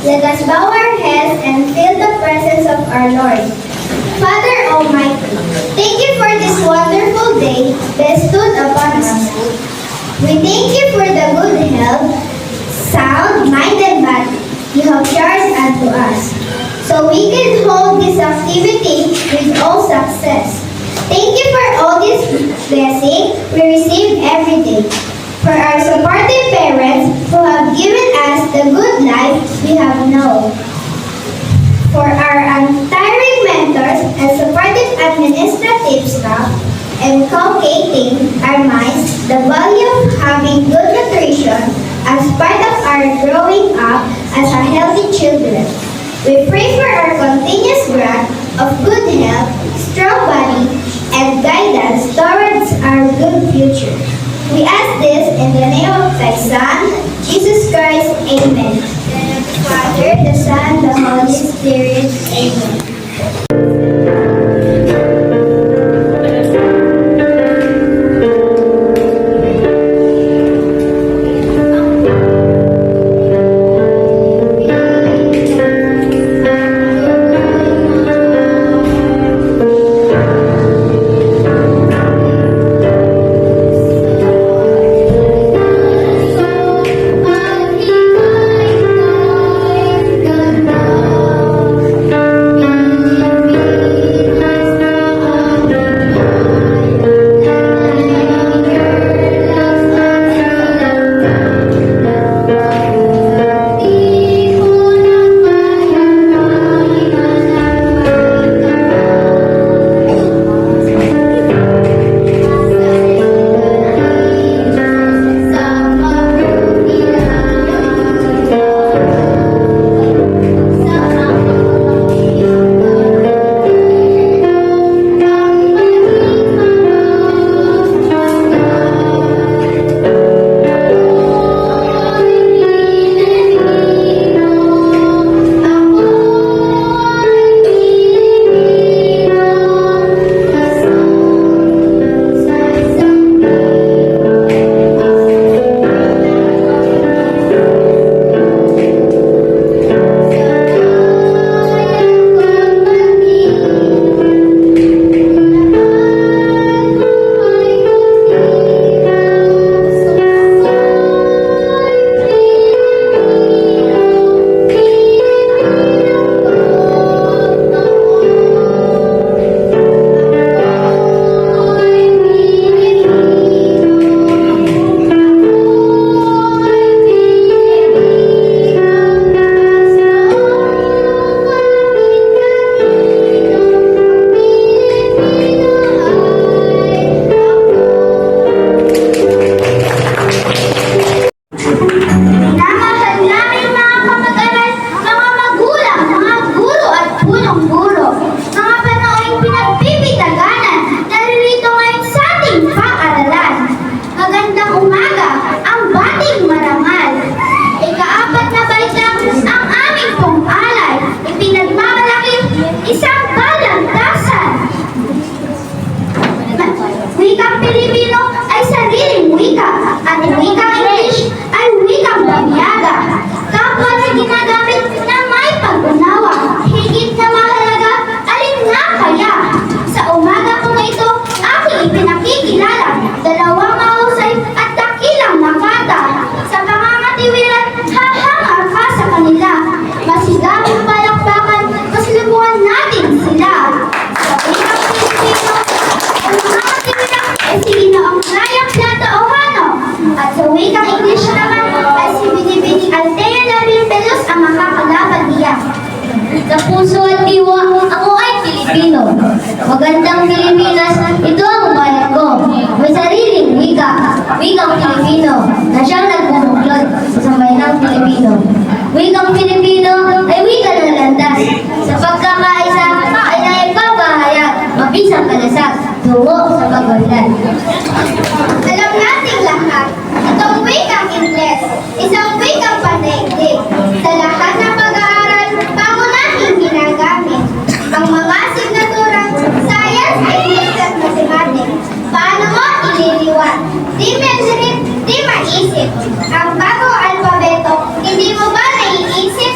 Let us bow our heads and feel the presence of our Lord. Father Almighty, thank you for this wonderful day bestowed upon us. We thank you for the good health, sound mind and body you have charged unto us, so we can hold this activity with all success. Thank you for all this blessing we receive every day. For our supportive parents who have given us the good life we have known. For our untiring mentors and supportive administrative staff, inculcating our minds the value of having good nutrition as part of our growing up as a healthy children. We pray for our continuous grant of good health, strong body, and guidance towards our good future. We ask this in the name of Thy Son, Jesus Christ. Amen. In the name of the Father, the Son, the Holy Spirit. Amen. Sa puso at diwa, ako ay Pilipino. Magandang Pilipinas, ito ang bayan ko. May sariling wika, wikang Pilipino, na siyang nagmumuklod sa bayanang Pilipino. Wikang Pilipino ay wika ng landas. Sa pagkakaisa ay naipapahayag, mabisang kalasag, tungo sa pag-unlad. Alam nating lahat, itong wikang Ingles, isang wikang pandaigdig. Sa lahat ng pag-aaral, pangunahing ginagamit. Ang mga asignaturang science, English at mathematics. Paano mo ililiwan? Di mentionit, di maisip. Ang bagong alpabeto, hindi mo ba naiisip?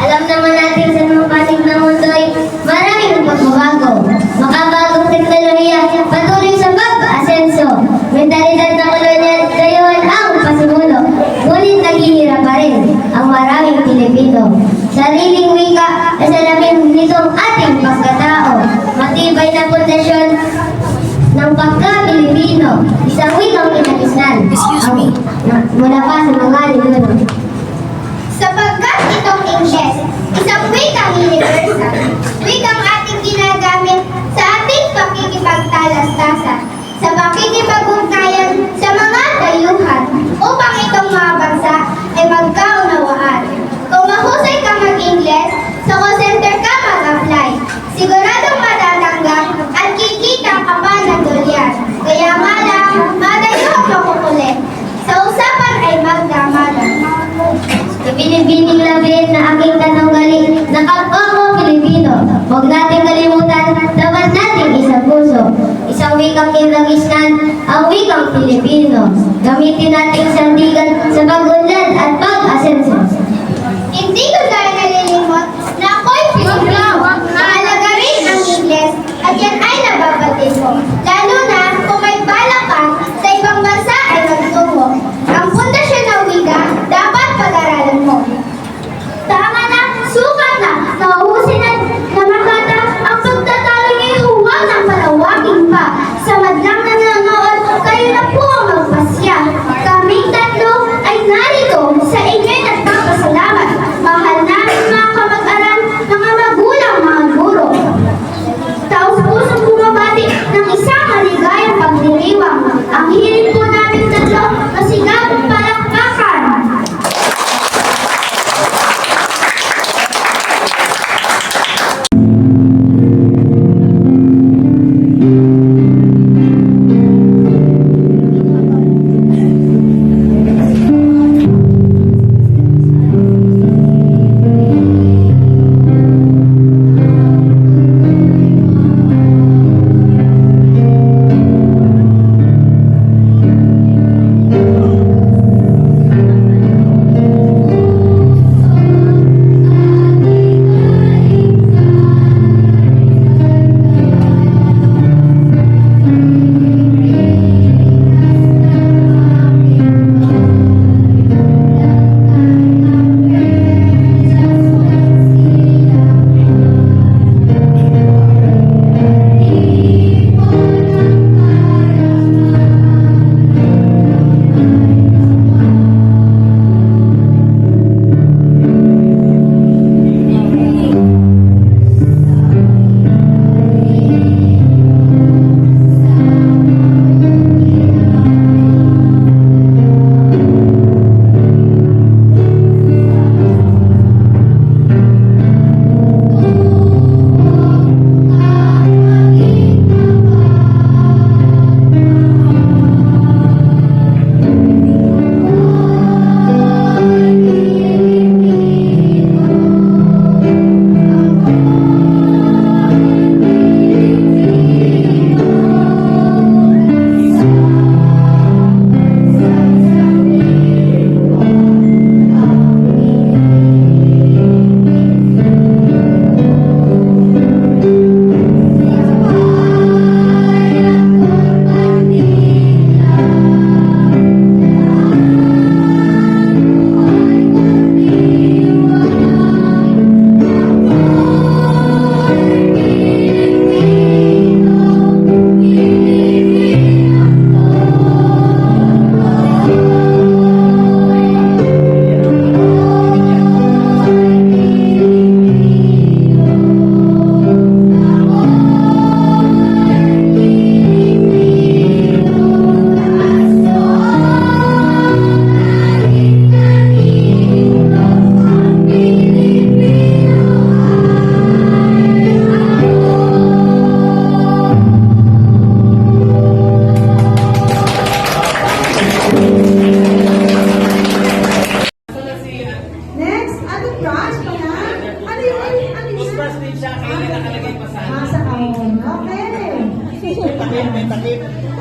Alam naman natin sa mga panig ng mundo ay maraming pagbabago. Makabagong teknolohiya, patuloy sa pag-asenso. Mentalidad ng kolonyal ang pasimulo. Ngunit naghihirap pa rin ang maraming Pilipino. Sariling wika ay salamin nitong ating pagkatao. Matibay na pundasyon ng pagka-Pilipino. Isang wikang kinakisnan. Mula pa sa mga ninuno. Sapagkat itong Ingles, isang wikang universal, wikang ating ginagamit sa ating pakikipagtalastasan, sa pakikipag-ugnayan sa mga dayuhan, upang itong mga bansa ay magkaunawaan. Kung mahusay ka mag-Ingles, sa call center ka mag-apply, siguradong matatanggap at kikita ka pa ng dolyar. Kaya nga lang, madayuhang makukulit. Sa usapan ay magdamagan. Ibinibining labi na aking tanonggali na kapwa mo Pilipino. Huwag natin kalimutan, dapat nating isang puso. Isang wikang kinagisnan, ang wikang Pilipino. Gamitin natin sandigan sa pag-unlad at pag-asenso. Hindi ko tayo nalilimot na ako'y Pilipino. Mahalaga rin ang Ingles at yan ay nababatid mo. Lalo na kung may balak ka sa ibang bansa ay magtungo. Ang pundasyon ng wika dapat pag-aralan mo. Tama na, sukat na, nauhusin at namakata ang pagtatalo niyo'y huwag ng palawaking pa. Sa madlang nanonood, kayo na po ang magpasya. Kaming tatlo ay narito sa inyo'y nagpapasalamat. Mahal namin mga kamag-aral, mga magulang, mga guro. Taos-pusong bumabati ng isang maligayang pagdiriwang. Ang hiling po namin tatlo, masigabong palakpakan.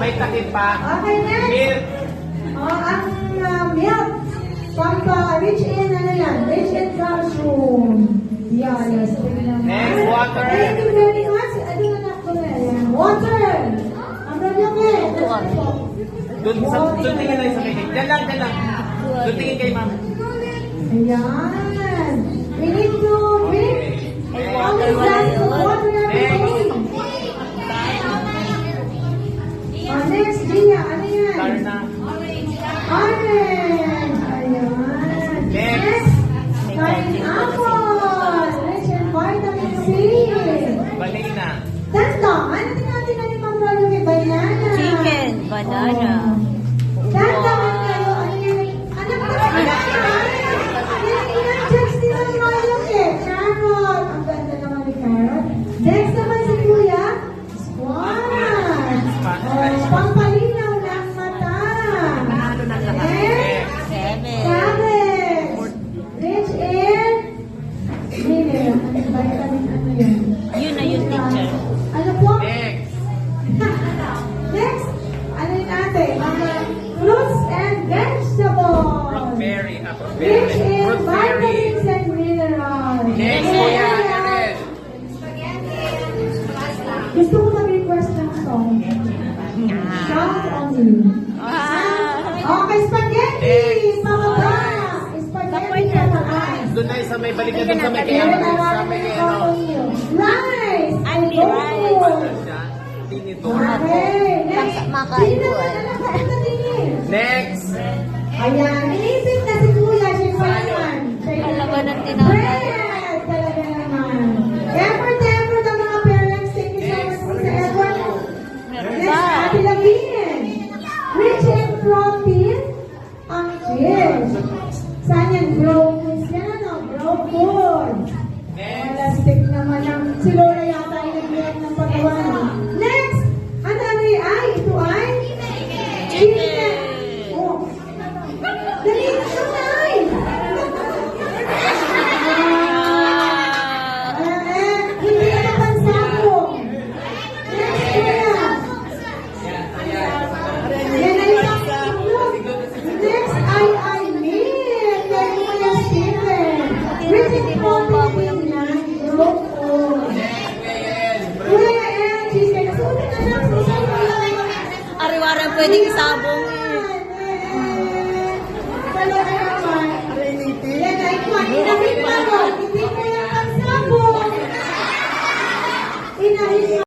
May takip pa. Okay, next. Milk. Ang milk. Rich in, ano yan? Rich in Yes. Next, water. Thank you very much. Ano na na ko na yan? Water. Ang lalaki. Doon tingin lang sa kanya. Diyan lang. Doon tingin kay ma'am. Ayan. We need to drink. How many glasses of water every day? Next, Gia. Ano yan? Darna. Orange. Ayan. Next. Pineapple. Rich in vitamin C. Banana. Dandahan. Natin na ni Ma'am Rolo may banana. Chicken, banana. Dandahan kayo. Ano yan? Anak ko na i-adjust din ang Rolo eh. Carrot. Ang ganda naman ni Carrot. Next naman si Kuya. Squash. Pampalinaw ng mata. Next. Seven. Cabbage. Rich in mineral. Vitamin ano yan? Yun na yun, teacher. Ano po? Next. Next, ano yun natin? Mga fruits and vegetables. Rockberry. Rich in Rockberry. vitamins and minerals. Next, Kuya Eren. Gusto ko mag-request ng song. Shout on you. Okay, spaghetti! Pababa! Spaghetti pababa! Doon na sa may balik na doon sa may kay sa may kay ano. Rice! Andy rice. Siya. Tinito. Okay, next. Makain Sino ko naman eh. ang nakakita din? Next. Ayan, inisip na si Kuya, siya pa naman. Alam ba ng tinapay? Bread! Talaga naman. Effort ang mga parents. Thank you so much sa effort. Meron Next, ba? Ate Lavin. Rich in protein, ang fish. Saan yan? Bro foods yan, ano? Bro food. Elastic naman ang si Lola yata ay nag-react ng pagawa. Next! Ano ay? Ito ay? Chicken. Oh. Dali na siya, Nay! Hindi na napansabong. Next, Kuya. Yan ay pangsunod. Next ay meat. Yan mo yung Stephen. Rich in protein yan. Broccoli. Kuya, cheese. Nasulit na siya. Ariwara pwedeng isabong. Talaga naman. Yan ay kwan. Inahin pa mo. Hindi mo yung pansabong. Inahin pa.